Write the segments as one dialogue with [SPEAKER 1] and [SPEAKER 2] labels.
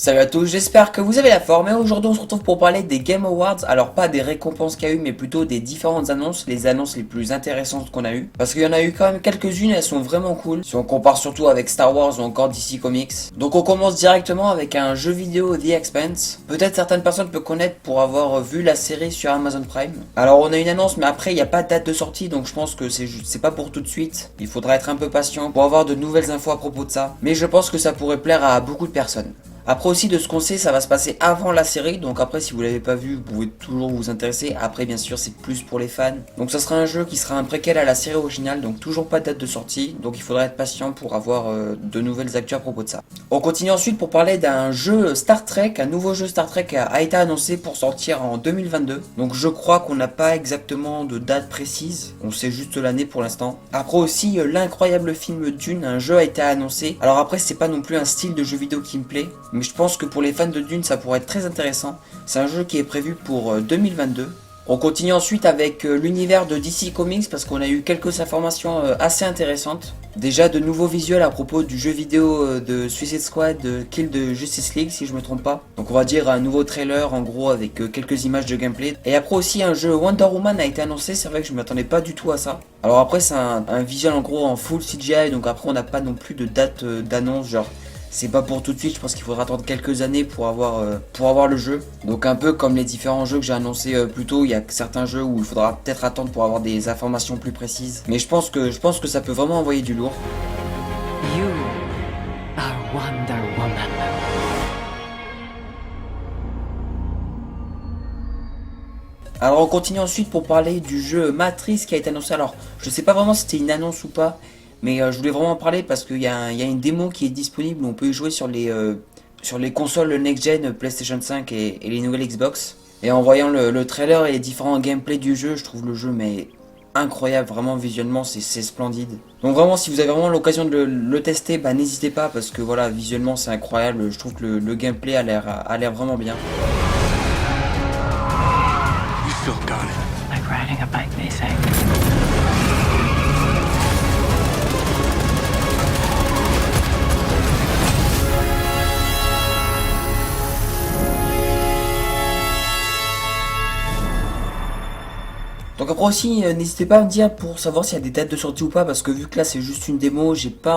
[SPEAKER 1] Salut à tous, j'espère que vous avez la forme et aujourd'hui on se retrouve pour parler des Game Awards, alors pas des récompenses qu'il y a eu mais plutôt des différentes annonces, les annonces les plus intéressantes qu'on a eues. Parce qu'il y en a eu quand même quelques-unes et elles sont vraiment cool, si on compare surtout avec Star Wars ou encore DC Comics. Donc on commence directement avec un jeu vidéo The Expanse. Peut-être certaines personnes peuvent connaître pour avoir vu la série sur Amazon Prime. Alors on a une annonce mais après il n'y a pas de date de sortie donc je pense que c'est pas pour tout de suite. Il faudra être un peu patient pour avoir de nouvelles infos à propos de ça. Mais je pense que ça pourrait plaire à beaucoup de personnes. Après aussi de ce qu'on sait, ça va se passer avant la série, donc après si vous l'avez pas vu, vous pouvez toujours vous intéresser. Après bien sûr c'est plus pour les fans. Donc ça sera un jeu qui sera un préquel à la série originale, donc toujours pas de date de sortie, donc il faudra être patient pour avoir de nouvelles actus à propos de ça. On continue ensuite pour parler d'un jeu Star Trek, un nouveau jeu Star Trek a été annoncé pour sortir en 2022. Donc je crois qu'on n'a pas exactement de date précise, on sait juste l'année pour l'instant. Après aussi l'incroyable film Dune, un jeu a été annoncé. Alors après c'est pas non plus un style de jeu vidéo qui me plaît, mais je pense que pour les fans de Dune, ça pourrait être très intéressant. C'est un jeu qui est prévu pour 2022. On continue ensuite avec l'univers de DC Comics parce qu'on a eu quelques informations assez intéressantes. Déjà de nouveaux visuels à propos du jeu vidéo de Suicide Squad, Kill de Justice League si je me trompe pas. Donc on va dire un nouveau trailer en gros avec quelques images de gameplay. Et après aussi un jeu Wonder Woman a été annoncé, c'est vrai que je m'attendais pas du tout à ça. Alors après c'est un visuel en gros en full CGI, donc après on n'a pas non plus de date d'annonce genre. C'est pas pour tout de suite, je pense qu'il faudra attendre quelques années pour avoir le jeu. Donc un peu comme les différents jeux que j'ai annoncés plus tôt, il y a certains jeux où il faudra peut-être attendre pour avoir des informations plus précises. Mais je pense que ça peut vraiment envoyer du lourd.
[SPEAKER 2] You are Wonder Woman.
[SPEAKER 1] Alors on continue ensuite pour parler du jeu Matrix qui a été annoncé. Alors je sais pas vraiment si c'était une annonce ou pas, mais je voulais vraiment en parler parce qu'il y a une démo qui est disponible où on peut y jouer sur les consoles next-gen PlayStation 5 et les nouvelles Xbox. Et en voyant le trailer et les différents gameplays du jeu, je trouve le jeu mais incroyable, vraiment visuellement c'est splendide. Donc vraiment si vous avez vraiment l'occasion de le tester, bah n'hésitez pas parce que voilà visuellement c'est incroyable, je trouve que le gameplay a l'air vraiment bien.
[SPEAKER 3] You still got it.
[SPEAKER 2] Like riding a bike, they say.
[SPEAKER 1] Donc après aussi, n'hésitez pas à me dire pour savoir s'il y a des dates de sortie ou pas, parce que vu que là c'est juste une démo, j'ai pas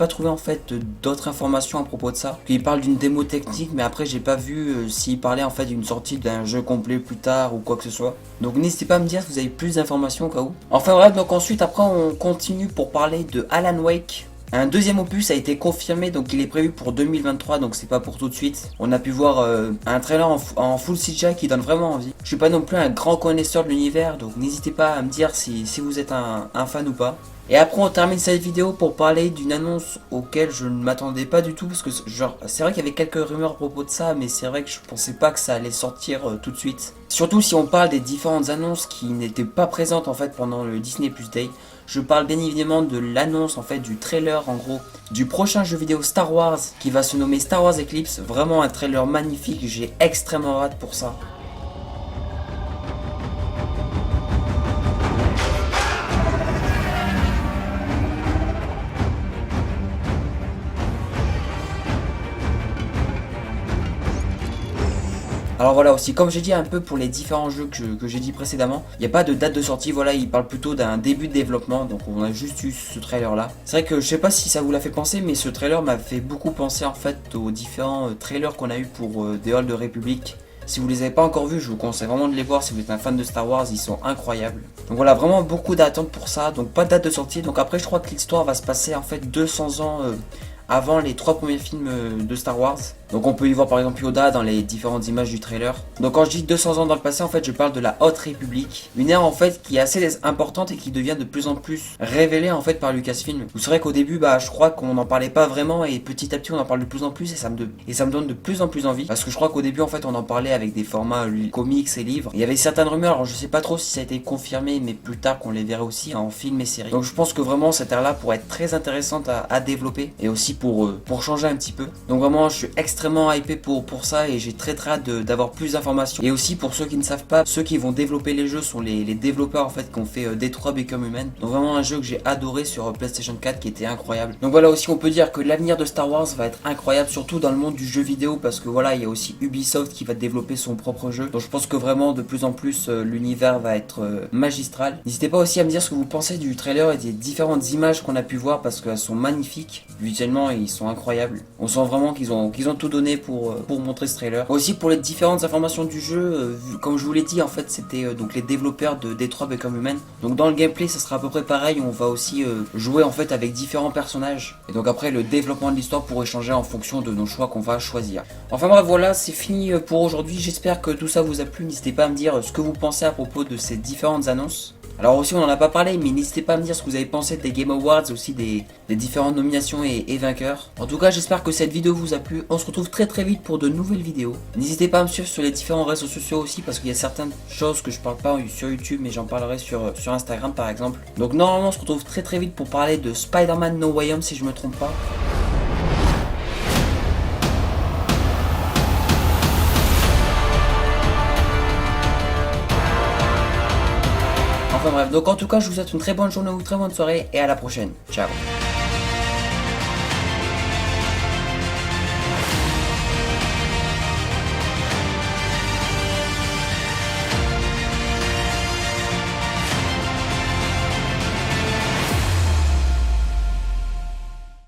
[SPEAKER 1] trouvé en fait d'autres informations à propos de ça. Il parle d'une démo technique, mais après j'ai pas vu s'il parlait en fait d'une sortie d'un jeu complet plus tard ou quoi que ce soit. Donc n'hésitez pas à me dire si vous avez plus d'informations au cas où. Enfin bref, donc ensuite après on continue pour parler de Alan Wake. Un deuxième opus a été confirmé, donc il est prévu pour 2023, donc c'est pas pour tout de suite. On a pu voir un trailer en full CGI qui donne vraiment envie. Je suis pas non plus un grand connaisseur de l'univers, donc n'hésitez pas à me dire si vous êtes un fan ou pas. Et après on termine cette vidéo pour parler d'une annonce auquel je ne m'attendais pas du tout, parce que genre c'est vrai qu'il y avait quelques rumeurs à propos de ça, mais c'est vrai que je pensais pas que ça allait sortir tout de suite. Surtout si on parle des différentes annonces qui n'étaient pas présentes en fait pendant le Disney Plus Day. Je parle bien évidemment de l'annonce en fait du trailer en gros du prochain jeu vidéo Star Wars qui va se nommer Star Wars Eclipse. Vraiment un trailer magnifique, j'ai extrêmement hâte pour ça. Alors voilà aussi, comme j'ai dit un peu pour les différents jeux que j'ai dit précédemment, il n'y a pas de date de sortie, voilà, il parle plutôt d'un début de développement, donc on a juste eu ce trailer là. C'est vrai que je sais pas si ça vous l'a fait penser, mais ce trailer m'a fait beaucoup penser en fait aux différents trailers qu'on a eu pour The Old Republic. Si vous les avez pas encore vus, je vous conseille vraiment de les voir si vous êtes un fan de Star Wars, ils sont incroyables. Donc voilà, vraiment beaucoup d'attentes pour ça, donc pas de date de sortie, donc après je crois que l'histoire va se passer en fait 200 ans avant les 3 premiers films de Star Wars. Donc on peut y voir par exemple Yoda dans les différentes images du trailer. Donc quand je dis 200 ans dans le passé, en fait je parle de la Haute République. Une ère en fait qui est assez importante et qui devient de plus en plus révélée en fait par Lucasfilm. Vous saurez qu'au début je crois qu'on n'en parlait pas vraiment et petit à petit on en parle de plus en plus et ça me donne de plus en plus envie. Parce que je crois qu'au début en fait on en parlait avec des formats comics et livres. Il y avait certaines rumeurs, alors je sais pas trop si ça a été confirmé, mais plus tard qu'on les verrait aussi en film et série. Donc je pense que vraiment cette ère là pourrait être très intéressante à développer et aussi pour changer un petit peu. Donc vraiment je suis extrêmement hypé pour ça et j'ai très hâte d'avoir plus d'informations. Et aussi pour ceux qui ne savent pas, ceux qui vont développer les jeux sont les développeurs en fait qui ont fait Detroit Become Human. Donc vraiment un jeu que j'ai adoré sur PlayStation 4 qui était incroyable. Donc voilà, aussi on peut dire que l'avenir de Star Wars va être incroyable, surtout dans le monde du jeu vidéo, parce que voilà il y a aussi Ubisoft qui va développer son propre jeu. Donc je pense que vraiment de plus en plus l'univers va être magistral. N'hésitez pas aussi à me dire ce que vous pensez du trailer et des différentes images qu'on a pu voir, parce qu'elles sont magnifiques. Visuellement ils sont incroyables. On sent vraiment qu'ils ont tout donné pour montrer ce trailer. Aussi pour les différentes informations du jeu, comme je vous l'ai dit en fait c'était donc les développeurs de Detroit Become Human. Donc dans le gameplay ça sera à peu près pareil, on va aussi jouer en fait avec différents personnages. Et donc après le développement de l'histoire pourrait changer en fonction de nos choix qu'on va choisir. Enfin bref voilà, c'est fini pour aujourd'hui. J'espère que tout ça vous a plu. N'hésitez pas à me dire ce que vous pensez à propos de ces différentes annonces. Alors aussi on n'en a pas parlé, mais n'hésitez pas à me dire ce que vous avez pensé des Game Awards, aussi des différentes nominations et vainqueurs. En tout cas j'espère que cette vidéo vous a plu. On se retrouve très vite pour de nouvelles vidéos. N'hésitez pas à me suivre sur les différents réseaux sociaux aussi, parce qu'il y a certaines choses que je parle pas sur YouTube, mais j'en parlerai sur Instagram par exemple. Donc normalement on se retrouve très vite pour parler de Spider-Man No Way Home si je me trompe pas. Enfin bref, donc en tout cas je vous souhaite une très bonne journée ou une très bonne soirée et à la prochaine. Ciao.